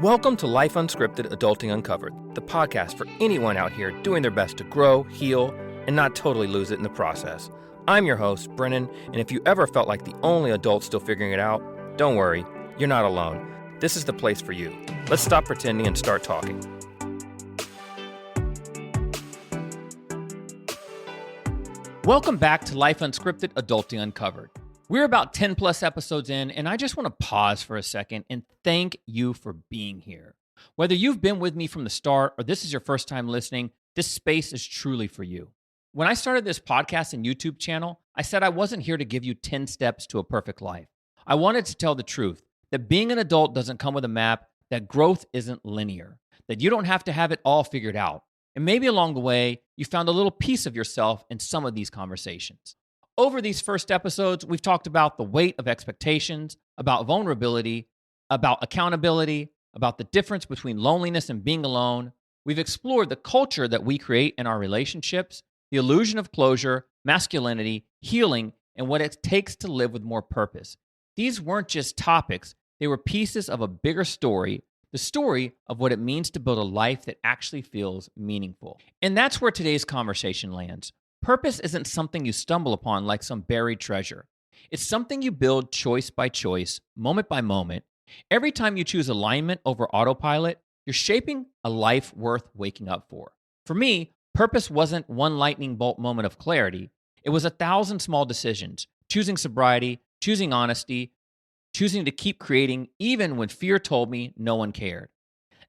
Welcome to Life Unscripted, Adulting Uncovered, the podcast for anyone out here doing their best to grow, heal, and not totally lose it in the process. I'm your host, Brennan, and if you ever felt like the only adult still figuring it out, don't worry, you're not alone. This is the place for you. Let's stop pretending and start talking. Welcome back to Life Unscripted, Adulting Uncovered. We're about 10 plus episodes in, and I just want to pause for a second and thank you for being here. Whether you've been with me from the start or this is your first time listening, this space is truly for you. When I started this podcast and YouTube channel, I said I wasn't here to give you 10 steps to a perfect life. I wanted to tell the truth, that being an adult doesn't come with a map, that growth isn't linear, that you don't have to have it all figured out. And maybe along the way, you found a little piece of yourself in some of these conversations. Over these first episodes, we've talked about the weight of expectations, about vulnerability, about accountability, about the difference between loneliness and being alone. We've explored the culture that we create in our relationships, the illusion of closure, masculinity, healing, and what it takes to live with more purpose. These weren't just topics, they were pieces of a bigger story, the story of what it means to build a life that actually feels meaningful. And that's where today's conversation lands. Purpose isn't something you stumble upon like some buried treasure. It's something you build choice by choice, moment by moment. Every time you choose alignment over autopilot, you're shaping a life worth waking up for. For me, purpose wasn't one lightning bolt moment of clarity. It was 1,000 small decisions, choosing sobriety, choosing honesty, choosing to keep creating even when fear told me no one cared.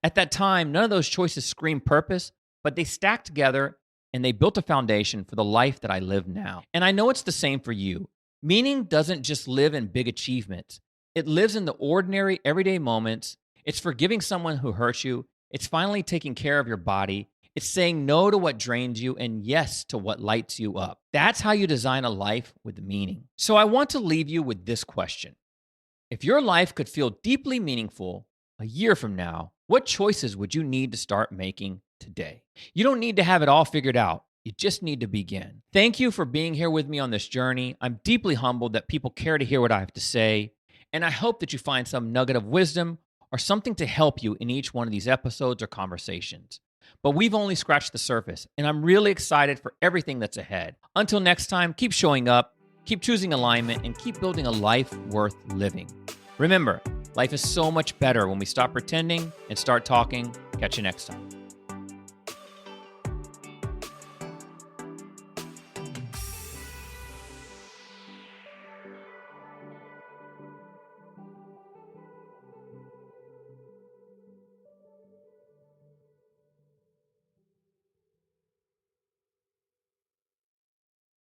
At that time, none of those choices screamed purpose, but they stacked together and they built a foundation for the life that I live now. And I know it's the same for you. Meaning doesn't just live in big achievements. It lives in the ordinary, everyday moments. It's forgiving someone who hurt you. It's finally taking care of your body. It's saying no to what drains you and yes to what lights you up. That's how you design a life with meaning. So I want to leave you with this question. If your life could feel deeply meaningful a year from now, what choices would you need to start making today? You don't need to have it all figured out. You just need to begin. Thank you for being here with me on this journey. I'm deeply humbled that people care to hear what I have to say, and I hope that you find some nugget of wisdom or something to help you in each one of these episodes or conversations. But we've only scratched the surface, and I'm really excited for everything that's ahead. Until next time, keep showing up, keep choosing alignment, and keep building a life worth living. Remember, life is so much better when we stop pretending and start talking. Catch you next time.